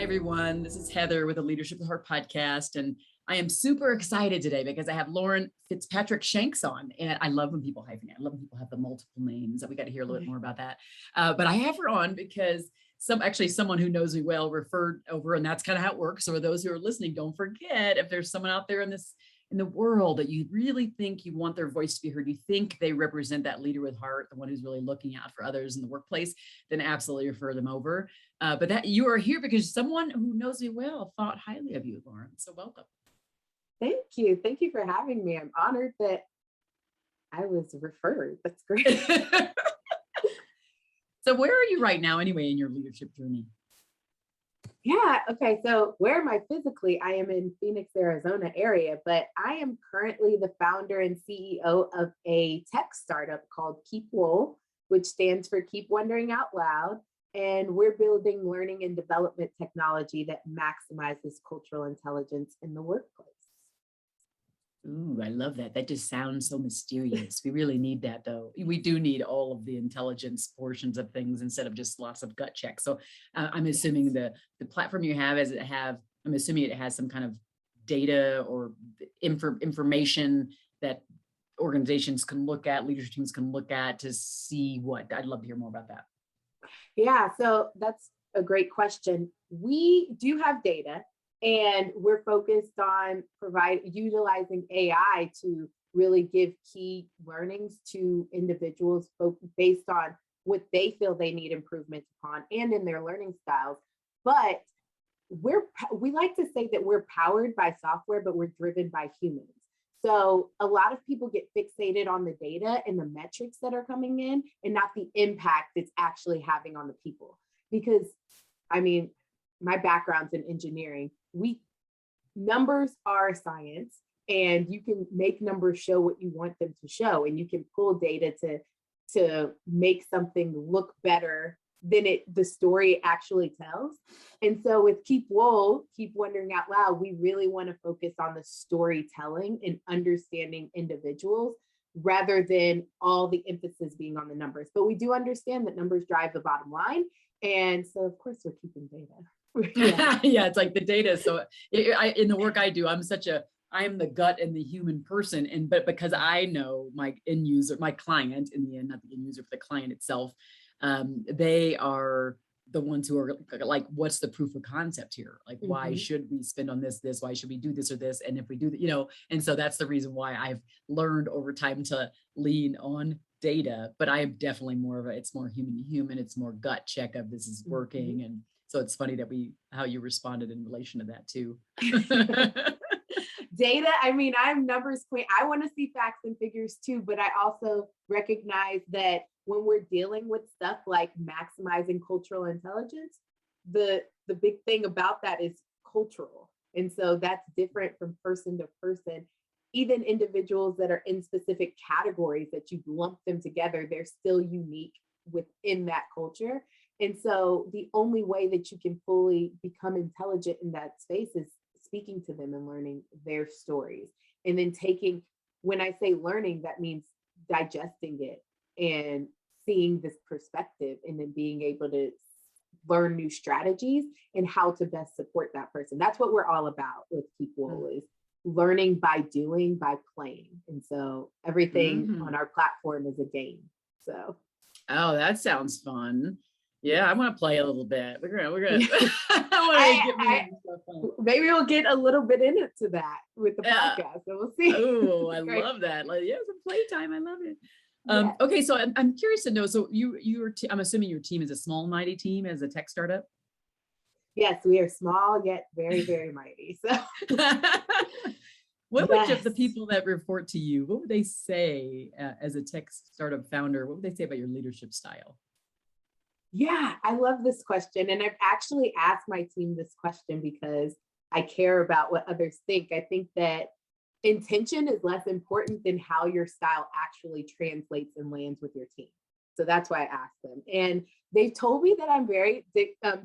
Hi, everyone. This is Heather with the Leadership at Heart podcast. And I am super excited today because I have Lauren Fitzpatrick Shanks on. And I love when people hyphenate. I love when people have the multiple names. We got to hear a little bit more about that. But I have her on because someone who knows me well referred over, and that's kind of how it works. So for those who are listening, don't forget, if there's someone out there in the world that you really think you want their voice to be heard, you think they represent that leader with heart, the one who's really looking out for others in the workplace, then absolutely refer them over. But that you are here because someone who knows me well thought highly of you, Lauren. So welcome. Thank you. Thank you for having me. I'm honored that I was referred. That's great. So where are you right now anyway in your leadership journey? Yeah. Okay. So where am I physically? I am in Phoenix, Arizona area, but I am currently the founder and CEO of a tech startup called KeepWOL, which stands for Keep Wondering Out Loud. And we're building learning and development technology that maximizes cultural intelligence in the workplace. Ooh, I love that. That just sounds so mysterious. We really need that, though. We do need all of the intelligence portions of things instead of just lots of gut checks. So I'm assuming the platform you have, I'm assuming it has some kind of data or information that organizations can look at, leadership teams can look at to see what. I'd love to hear more about that. Yeah, so that's a great question. We do have data, and we're focused on utilizing AI to really give key learnings to individuals based on what they feel they need improvement upon and in their learning styles. But we like to say that we're powered by software, but we're driven by humans. So a lot of people get fixated on the data and the metrics that are coming in and not the impact it's actually having on the people. Because, I mean, my background's in engineering. Numbers are science, and you can make numbers show what you want them to show, and you can pull data to make something look better than the story actually tells. And so with KeepWOL, Keep Wondering Out Loud, we really want to focus on the storytelling and understanding individuals rather than all the emphasis being on the numbers. But we do understand that numbers drive the bottom line. And so of course we're keeping data. Yeah, it's like the data. So in the work I do, I'm the gut and the human person. But because I know my end user, my client in the end, not the end user, but the client itself, they are the ones who are like, what's the proof of concept here? Like, why should we spend on this? Why should we do this or this? And if we do that, and so that's the reason why I've learned over time to lean on data, but I am definitely it's more human to human. It's more gut check of this is working. And so it's funny that how you responded in relation to that too. Data, I mean, I'm numbers queen. I want to see facts and figures too, but I also recognize that when we're dealing with stuff like maximizing cultural intelligence, the big thing about that is cultural. And so that's different from person to person. Even individuals that are in specific categories that you lump them together, they're still unique within that culture. And so the only way that you can fully become intelligent in that space is speaking to them and learning their stories. And then when I say learning, that means digesting it and seeing this perspective and then being able to learn new strategies and how to best support that person. That's what we're all about with KeepWOL, is learning by doing, by playing. And so everything on our platform is a game. So. Oh, that sounds fun. Yeah, I want to play a little bit. We're gonna. Maybe we'll get a little bit into that with the podcast, so we'll see. Oh, I love that. Some playtime. I love it. Okay, so I'm curious to know. So I'm assuming your team is a small, mighty team as a tech startup. Yes, we are small yet very, very mighty. So, what would the people that report to you? What would they say as a tech startup founder? What would they say about your leadership style? Yeah, I love this question. And I've actually asked my team this question because I care about what others think. I think that intention is less important than how your style actually translates and lands with your team. So that's why I asked them. And they've told me that I'm very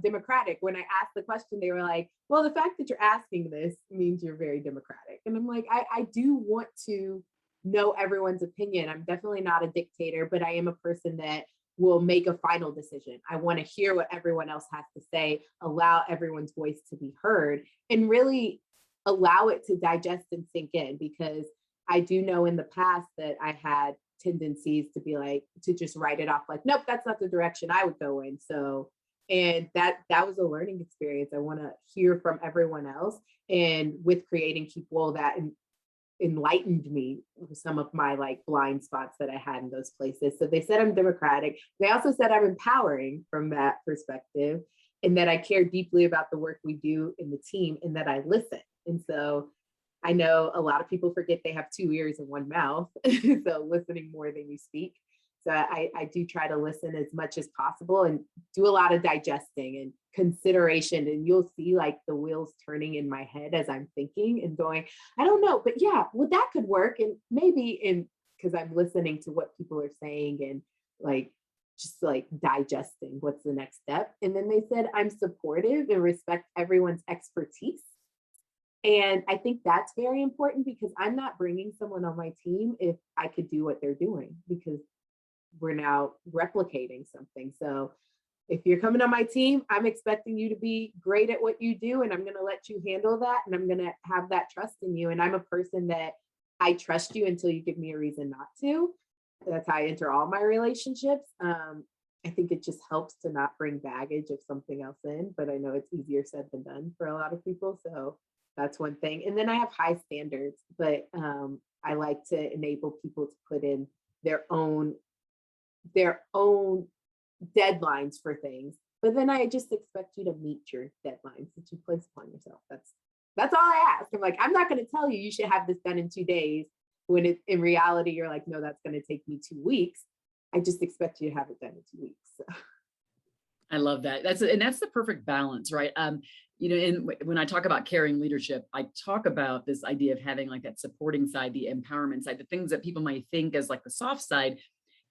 democratic. When I asked the question, they were like, well, the fact that you're asking this means you're very democratic. And I'm like, I do want to know everyone's opinion. I'm definitely not a dictator, but I am a person that will make a final decision. I want to hear what everyone else has to say, allow everyone's voice to be heard, and really allow it to digest and sink in, because I do know in the past that I had tendencies to be like, to just write it off like, nope, that's not the direction I would go in. So, and that was a learning experience. I want to hear from everyone else. And with creating KeepWOL, that enlightened me with some of my like blind spots that I had in those places. So they said I'm democratic. They also said I'm empowering from that perspective, and that I care deeply about the work we do in the team, and that I listen. And so I know a lot of people forget they have 2 ears and 1 mouth. So listening more than you speak. So I do try to listen as much as possible and do a lot of digesting and consideration. And you'll see like the wheels turning in my head as I'm thinking and going, I don't know, but yeah, well, that could work. And maybe because I'm listening to what people are saying and like, just like digesting what's the next step. And then they said, I'm supportive and respect everyone's expertise. And I think that's very important, because I'm not bringing someone on my team if I could do what they're doing, because we're now replicating something. So if you're coming on my team, I'm expecting you to be great at what you do, and I'm going to let you handle that. And I'm going to have that trust in you. And I'm a person that I trust you until you give me a reason not to. That's how I enter all my relationships. I think it just helps to not bring baggage of something else in, but I know it's easier said than done for a lot of people. So that's one thing. And then I have high standards, but I like to enable people to put in their own deadlines for things. But then I just expect you to meet your deadlines that you place upon yourself. That's all I ask. I'm like, I'm not going to tell you you should have this done in 2 days, when in reality, you're like, no, that's going to take me 2 weeks. I just expect you to have it done in 2 weeks. So. I love that. That's the perfect balance, right? And when I talk about caring leadership, I talk about this idea of having like that supporting side, the empowerment side, the things that people might think as like the soft side,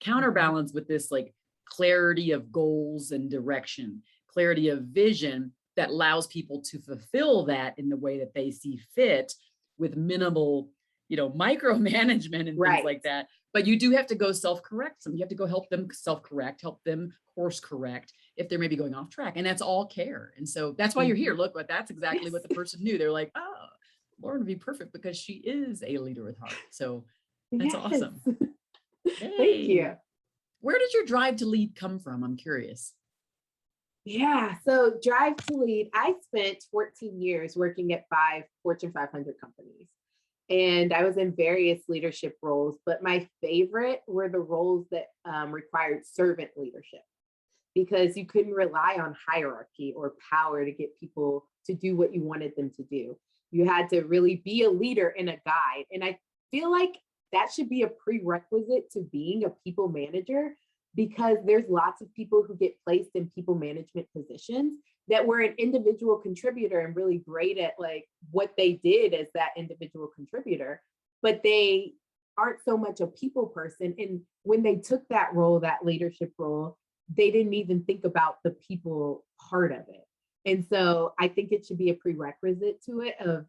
counterbalance with this like clarity of goals and direction, clarity of vision that allows people to fulfill that in the way that they see fit, with minimal, micromanagement and things like that. But you do have to go self-correct them. You have to go help them self-correct, help them course correct if they're maybe going off track. And that's all care. And so that's why you're here. Look, but that's exactly what the person knew. They're like, oh, Lauren would be perfect because she is a leader with heart. So that's awesome. Thank you. Where did your drive to lead come from? I'm curious. Yeah, so drive to lead. I spent 14 years working at 5 Fortune 500 companies. And I was in various leadership roles, but my favorite were the roles that required servant leadership, because you couldn't rely on hierarchy or power to get people to do what you wanted them to do. You had to really be a leader and a guide. And I feel like that should be a prerequisite to being a people manager, because there's lots of people who get placed in people management positions that were an individual contributor and really great at like what they did as that individual contributor, but they aren't so much a people person. And when they took that role, that leadership role, they didn't even think about the people part of it. And so I think it should be a prerequisite to it of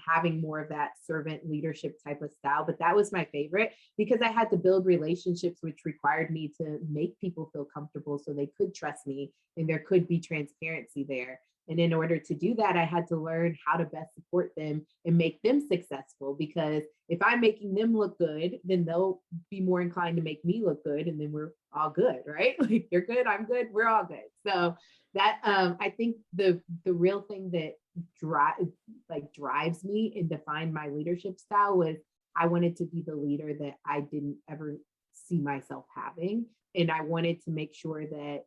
having more of that servant leadership type of style. But that was my favorite, because I had to build relationships, which required me to make people feel comfortable so they could trust me and there could be transparency there. And in order to do that, I had to learn how to best support them and make them successful, because if I'm making them look good, then they'll be more inclined to make me look good. And then we're all good, right? Like, you're good, I'm good, we're all good. So that I think the real thing that drives me and defined my leadership style was I wanted to be the leader that I didn't ever see myself having. And I wanted to make sure that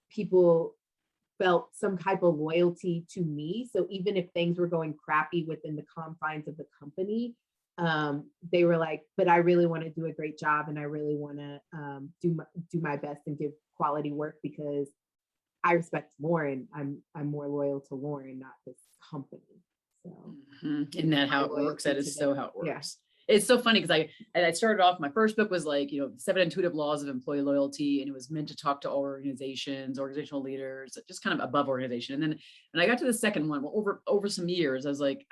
people felt some type of loyalty to me. So even if things were going crappy within the confines of the company, they were like, but I really want to do a great job, and I really want to do my best and give quality work, because I respect Lauren. I'm more loyal to Lauren, not this company. So isn't that how it works? That is so how it works. Yeah. It's so funny because I started off, my first book was like, 7 Intuitive Laws of Employee Loyalty. And it was meant to talk to all organizations, organizational leaders, just kind of above organization. And I got to the second one, well, over some years, I was like,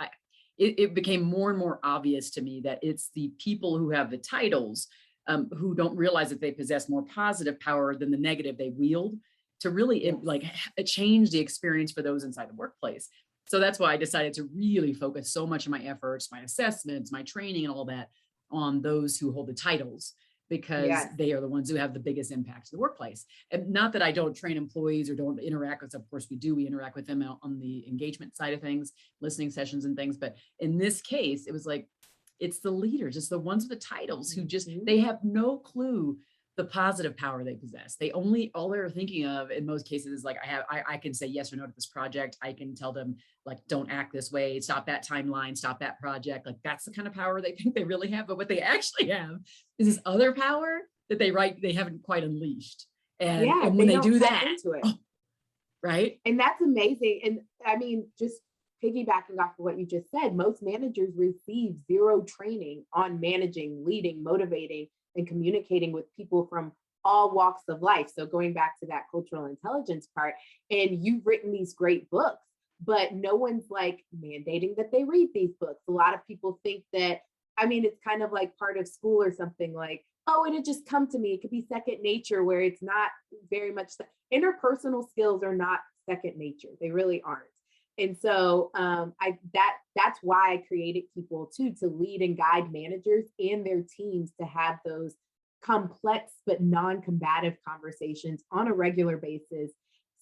it became more and more obvious to me that it's the people who have the titles who don't realize that they possess more positive power than the negative they wield, to really like change the experience for those inside the workplace. So that's why I decided to really focus so much of my efforts, my assessments, my training, and all that on those who hold the titles, because they are the ones who have the biggest impact in the workplace. And not that I don't train employees or don't interact with, of course we do, we interact with them on the engagement side of things, listening sessions and things. But in this case, it was like, it's the leaders, it's the ones with the titles who just, they have no clue the positive power they possess. They only, all they're thinking of in most cases is like, I can say yes or no to this project. I can tell them like, don't act this way, stop that timeline, stop that project. Like that's the kind of power they think they really have. But what they actually have is this other power that they haven't quite unleashed. And when they do that, into it. Right. And that's amazing. And I mean, just piggybacking off of what you just said, most managers receive zero training on managing, leading, motivating, and communicating with people from all walks of life. So going back to that cultural intelligence part, and you've written these great books, but no one's like mandating that they read these books. A lot of people think that, I mean, it's kind of like part of school or something, like, oh, it'll just come to me. It could be second nature, where it's not very much. Interpersonal skills are not second nature. They really aren't. And so that's why I created KeepWOL too, to lead and guide managers and their teams to have those complex but non-combative conversations on a regular basis,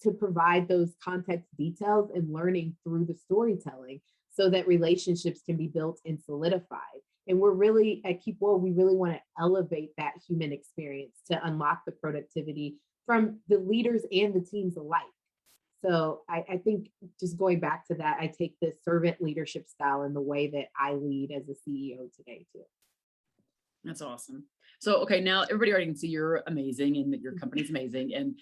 to provide those context details and learning through the storytelling, so that relationships can be built and solidified. And we're really, at KeepWOL, we really want to elevate that human experience to unlock the productivity from the leaders and the teams alike. So I think, just going back to that, I take this servant leadership style in the way that I lead as a CEO today too. That's awesome. So, okay, now everybody already can see you're amazing and that your company's amazing. And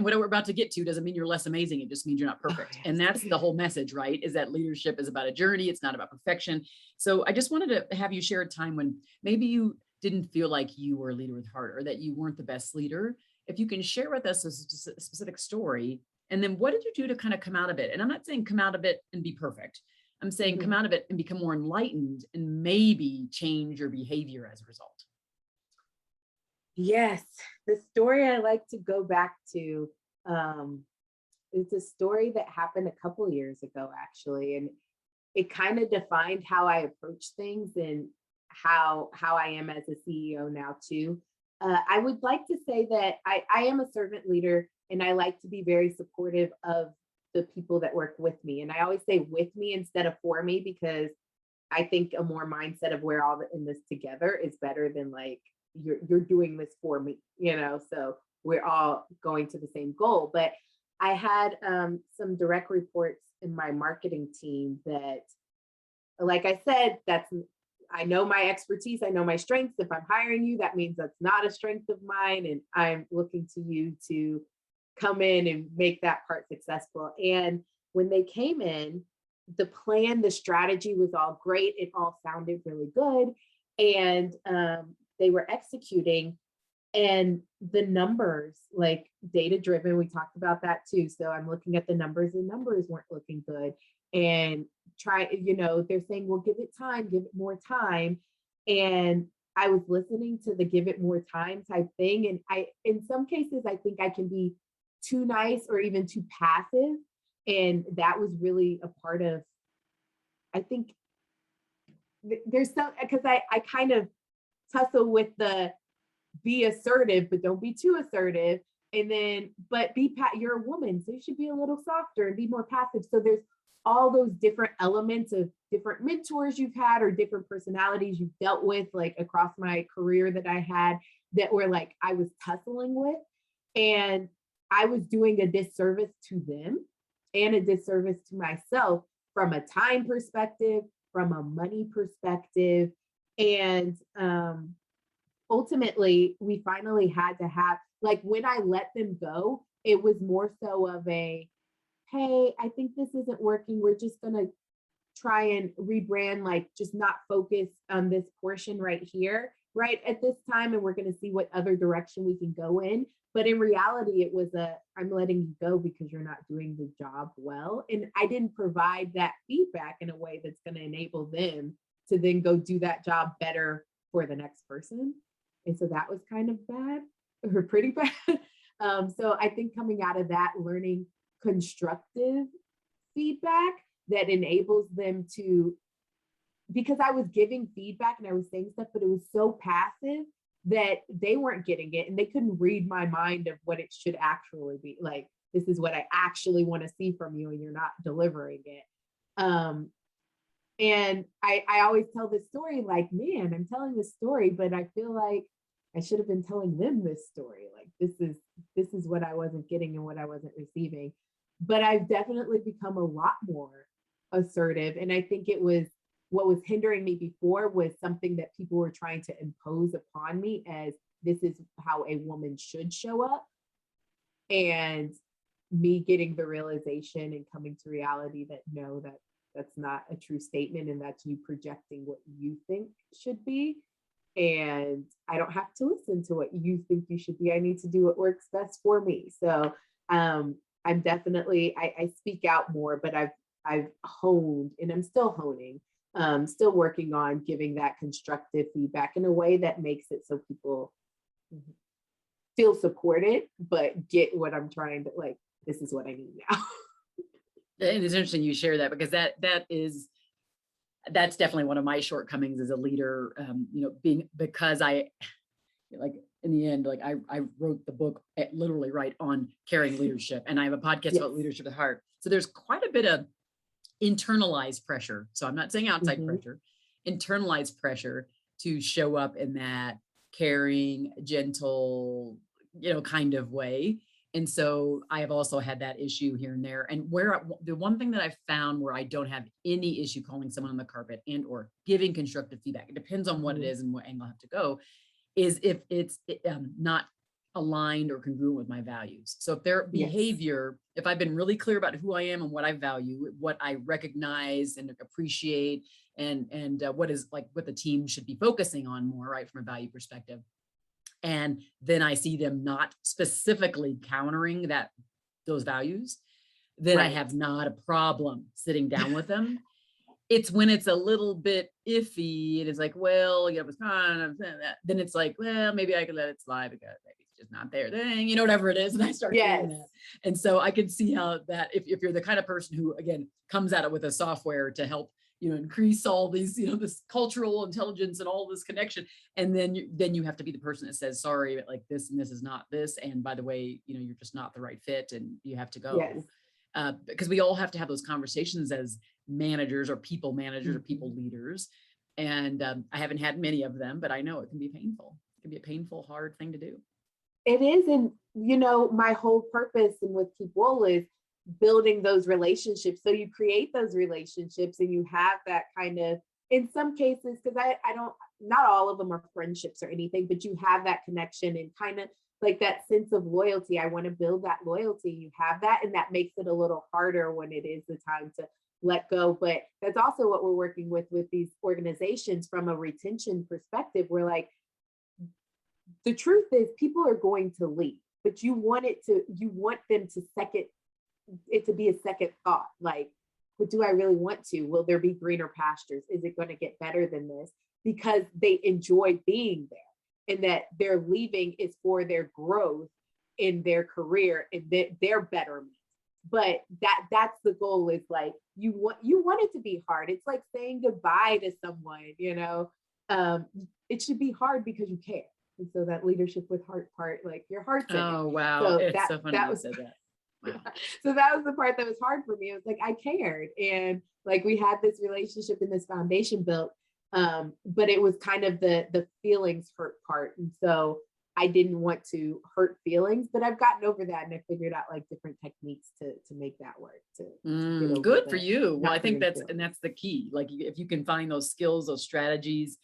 what we're about to get to doesn't mean you're less amazing. It just means you're not perfect. And that's the whole message, right? Is that leadership is about a journey. It's not about perfection. So I just wanted to have you share a time when maybe you didn't feel like you were a leader with heart, or that you weren't the best leader. If you can share with us a specific story, and then what did you do to kind of come out of it? And I'm not saying come out of it and be perfect. I'm saying come out of it and become more enlightened and maybe change your behavior as a result. Yes, the story I like to go back to, it's a story that happened a couple of years ago, actually, and it kind of defined how I approach things and how I am as a CEO now too. I would like to say that I am a servant leader, and I like to be very supportive of the people that work with me. And I always say with me instead of for me, because I think a more mindset of we're all in this together is better than like, you're doing this for me, so we're all going to the same goal. But I had some direct reports in my marketing team that, like I said, I know my expertise, I know my strengths. If I'm hiring you, that means that's not a strength of mine, and I'm looking to you to come in and make that part successful. And when they came in, the plan, the strategy was all great. It all sounded really good. And they were executing, and the numbers, like data driven, we talked about that too. So I'm looking at the numbers weren't looking good. And they're saying, well, give it more time. And I was listening to the give it more time type thing. And in some cases, I think I can be too nice or even too passive. And that was really a part of, I think there's some, because I kind of tussle with the be assertive, but don't be too assertive. And then, but you're a woman, so you should be a little softer and be more passive. So there's all those different elements of different mentors you've had or different personalities you've dealt with, like across my career that I had, that were like, I was tussling with. And I was doing a disservice to them and a disservice to myself from a time perspective, from a money perspective. And ultimately, we finally had to have, like, when I let them go, it was more so of a, hey, I think this isn't working. We're just going to try and rebrand, like just not focus on this portion right here, right at this time. And we're going to see what other direction we can go in. But in reality, it was I'm letting you go because you're not doing the job well. And I didn't provide that feedback in a way that's going to enable them to then go do that job better for the next person. And so that was kind of bad, or pretty bad. So I think coming out of that, learning constructive feedback that enables them to, because I was giving feedback and I was saying stuff, but it was so passive that they weren't getting it and they couldn't read my mind of what it should actually be. Like, this is what I actually want to see from you and you're not delivering it. And I always tell this story like, man, I'm telling this story, but I feel like I should have been telling them this story. Like, this is what I wasn't getting and what I wasn't receiving. But I've definitely become a lot more assertive. And I think it was, what was hindering me before was something that people were trying to impose upon me as this is how a woman should show up. And me getting the realization and coming to reality that no, that's not a true statement, and that's you projecting what you think should be. And I don't have to listen to what you think you should be. I need to do what works best for me. So I'm definitely, I speak out more, but I've honed, and I'm still honing, still working on giving that constructive feedback in a way that makes it so people feel supported, but get what I'm trying to, like, this is what I need now. And it's interesting you share that, because that's definitely one of my shortcomings as a leader, because I, like, in the end, like I wrote the book literally right on caring leadership, and I have a podcast about leadership at heart. So there's quite a bit of internalized pressure. So I'm not saying outside pressure, internalized pressure to show up in that caring, gentle, kind of way. And so I have also had that issue here and there. And the one thing that I've found where I don't have any issue calling someone on the carpet and or giving constructive feedback, it depends on what it is and what angle I have to go, is if it's not aligned or congruent with my values. So if their behavior, if I've been really clear about who I am and what I value, what I recognize and appreciate, and what the team should be focusing on more, right, from a value perspective. And then I see them not specifically countering those values, then I have not a problem sitting down with them. It's when it's a little bit iffy and it's like, well, it was kind of that. Then it's like, well, maybe I could let it slide because maybe it's just not their thing, whatever it is. And I start doing that. And so I can see how that, if you're the kind of person who, again, comes at it with a software to help, increase all these, this cultural intelligence and all this connection. And then you have to be the person that says, sorry, but like this and this is not this. And by the way, you're just not the right fit and you have to go. Because we all have to have those conversations as managers or people managers or people leaders. And I haven't had many of them, but I know it can be painful. It can be a painful, hard thing to do. It is. And, my whole purpose and with KeepWOL is building those relationships. So you create those relationships and you have that kind of, in some cases, because I don't, not all of them are friendships or anything, but you have that connection and kind of like that sense of loyalty. I want to build that loyalty. You have that, and that makes it a little harder when it is the time to let go. But that's also what we're working with these organizations from a retention perspective. We're like, the truth is people are going to leave, but you want them to be a second thought. Like, but do I really want to? Will there be greener pastures? Is it going to get better than this? Because they enjoy being there, and that their leaving is for their growth in their career and their betterment. But that's the goal, is like, you want it to be hard. It's like saying goodbye to someone, it should be hard because you care. And so that leadership with heart part, like your heart's in it. Oh, wow. So it's so funny you said that. Wow. So that was the part that was hard for me. It was like, I cared. And like, we had this relationship and this foundation built, but it was kind of the feelings hurt part. And so I didn't want to hurt feelings, but I've gotten over that, and I figured out like different techniques to make that work. Good for you. Well, I think that's the key. Like, if you can find those skills, those strategies,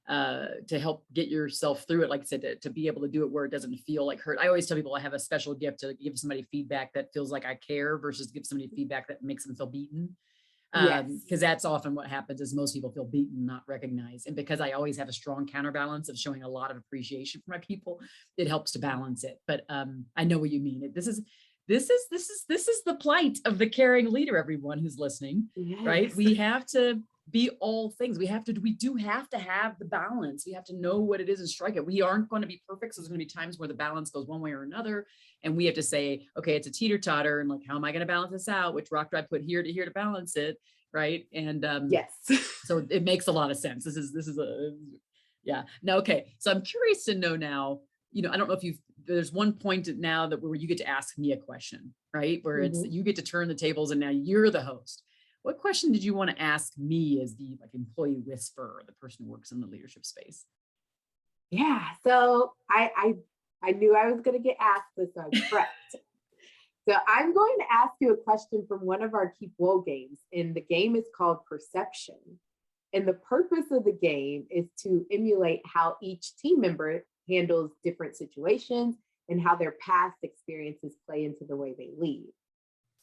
to help get yourself through it, like I said, to be able to do it where it doesn't feel like hurt. I always tell people I have a special gift to give somebody feedback that feels like I care versus give somebody feedback that makes them feel beaten. Because that's often what happens, is most people feel beaten, not recognized. And because I always have a strong counterbalance of showing a lot of appreciation for my people, it helps to balance it. But I know what you mean. This is the plight of the caring leader, everyone who's listening, right? We have to be all things. We do have to have the balance. We have to know what it is and strike it. We aren't going to be perfect. So there's going to be times where the balance goes one way or another. And we have to say, okay, it's a teeter totter. And like, how am I going to balance this out? Which rock do I put here to balance it? Right. And Yes. so it makes a lot of sense. Yeah. Now, okay. So I'm curious to know now, I don't know if there's one point now where you get to ask me a question, right? Where it's, you get to turn the tables and now you're the host. What question did you want to ask me as the employee whisperer, the person who works in the leadership space? Yeah. So I knew I was going to get asked this, so I was prepped. So I'm going to ask you a question from one of our KeepWOL games, and the game is called Perception. And the purpose of the game is to emulate how each team member handles different situations and how their past experiences play into the way they lead.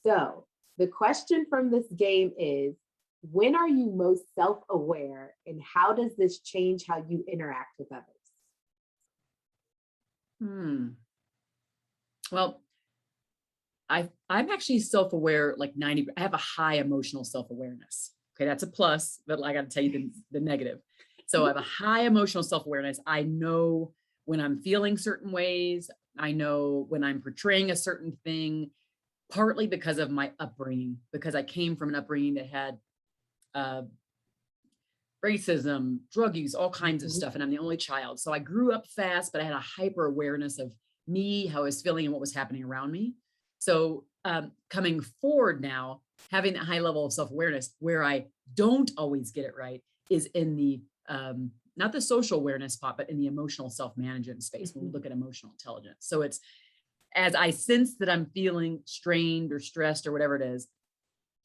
So the question from this game is, when are you most self-aware, and how does this change how you interact with others? Well, I'm actually self-aware, like 90, I have a high emotional self-awareness. Okay, that's a plus, but I got to tell you the negative. So I have a high emotional self-awareness. I know when I'm feeling certain ways. I know when I'm portraying a certain thing, partly because of my upbringing, because I came from an upbringing that had racism, drug use, all kinds of stuff. And I'm the only child. So I grew up fast, but I had a hyper awareness of me, how I was feeling and what was happening around me. So coming forward now, having that high level of self-awareness where I don't always get it right is in the, not the social awareness part, but in the emotional self-management space when we look at emotional intelligence. So it's, as I sense that I'm feeling strained or stressed or whatever it is,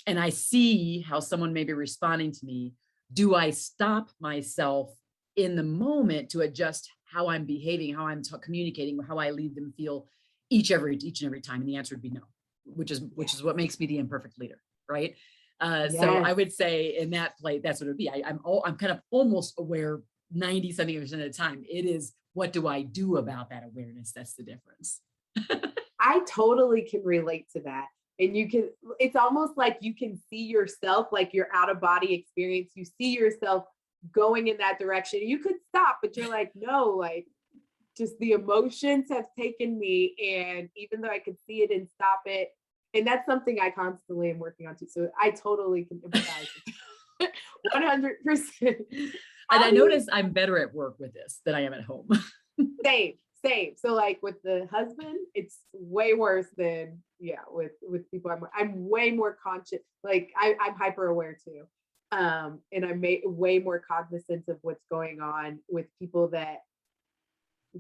and I see how someone may be responding to me, do I stop myself in the moment to adjust how I'm behaving, how I'm communicating, how I leave them feel each and every time? And the answer would be no, which is what makes me the imperfect leader, right? So I would say in that play, that's what it would be. I'm kind of almost aware 90-something% of the time. It is, what do I do about that awareness? That's the difference. I totally can relate to that. And it's almost like you can see yourself, like your out of body experience. You see yourself going in that direction. You could stop, but you're like, no, like just the emotions have taken me. And even though I could see it and stop it, and that's something I constantly am working on too. So I totally can empathize. 100%. And I notice I'm better at work with this than I am at home. Same. So like with the husband, it's way worse than, with people. I'm way more conscious. Like I'm hyper aware too. And I'm way more cognizant of what's going on with people that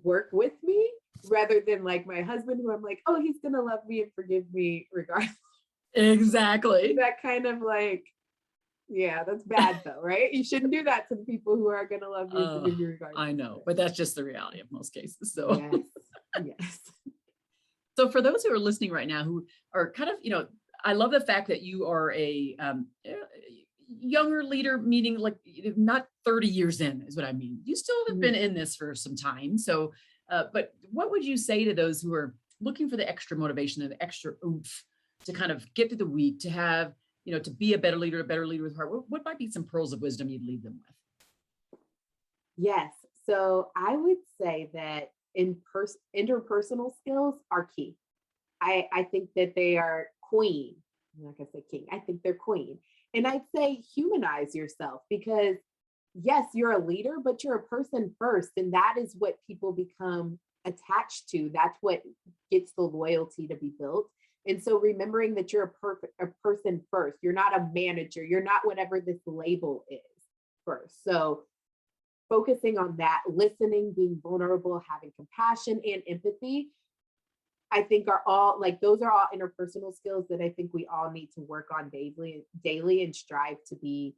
work with me rather than like my husband, who I'm like, oh, he's going to love me and forgive me regardless. Exactly. That kind of like, yeah, that's bad though, right? You shouldn't do that to the people who are going to love you and forgive you regardless. I know, but that's just the reality of most cases. So yes. So for those who are listening right now, who are kind of, I love the fact that you are a younger leader, meaning like not 30 years in is what I mean. You still have been in this for some time. So, but what would you say to those who are looking for the extra motivation and the extra oomph to kind of get through the week, to have, to be a better leader with heart? What might be some pearls of wisdom you'd leave them with? Yes. So I would say that interpersonal skills are key. I think that they are queen. I'm not gonna say king. I think they're queen. And I'd say humanize yourself, because yes, you're a leader, but you're a person first. And that is what people become attached to. That's what gets the loyalty to be built. And so remembering that you're a person first, you're not a manager, you're not whatever this label is first. So focusing on that, listening, being vulnerable, having compassion and empathy, I think are all like, those are all interpersonal skills that I think we all need to work on daily and strive to be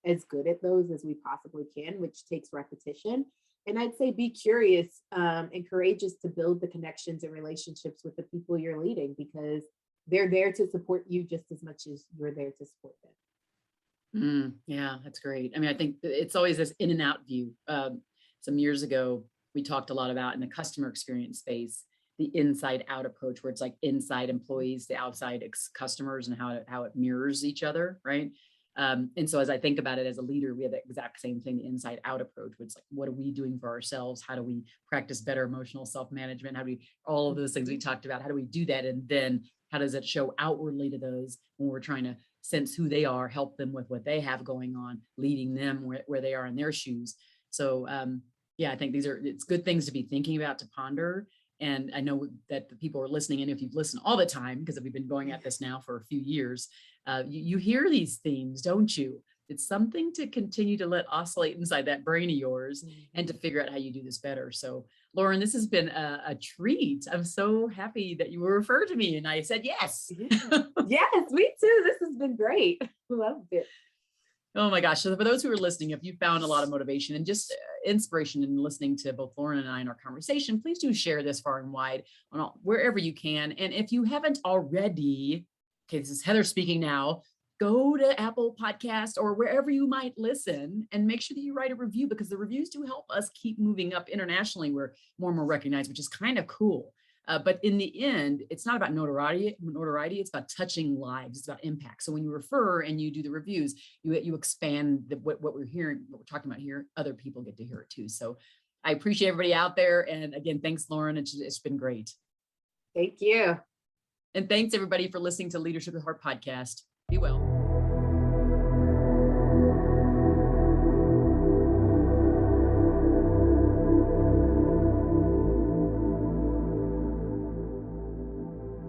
as good at those as we possibly can, which takes repetition. And I'd say be curious and courageous to build the connections and relationships with the people you're leading, because they're there to support you just as much as you're there to support them. Yeah, that's great. I mean, I think it's always this in and out view. Some years ago, we talked a lot about in the customer experience space, the inside out approach, where it's like inside employees, the outside customers, and how it mirrors each other, right? And so as I think about it as a leader, we have the exact same thing, the inside out approach, which is like, what are we doing for ourselves? How do we practice better emotional self-management? How do we, all of those things we talked about, how do we do that? And then how does it show outwardly to those when we're trying to sense who they are, help them with what they have going on, leading them where they are in their shoes. So yeah, I think it's good things to be thinking about, to ponder. And I know that the people are listening, and if you've listened all the time, because we've been going at this now for a few years, you hear these themes, don't you? It's something to continue to let oscillate inside that brain of yours and to figure out how you do this better. So Lauren, this has been a treat. I'm so happy that you were referred to me and I said yes. Yes, me too. This has been great. Loved it. Oh my gosh. So for those who are listening, if you found a lot of motivation and just inspiration in listening to both Lauren and I in our conversation, please do share this far and wide on wherever you can. And if you haven't already, okay, this is Heather speaking now, go to Apple Podcast or wherever you might listen and make sure that you write a review, because the reviews do help us keep moving up internationally. We're more and more recognized, which is kind of cool. But in the end, it's not about notoriety. It's about touching lives. It's about impact. So when you refer and you do the reviews, you expand what we're hearing, what we're talking about here. Other people get to hear it too. So I appreciate everybody out there. And again, thanks, Lauren. It's been great. Thank you. And thanks everybody for listening to Leadership with Heart podcast. Be well.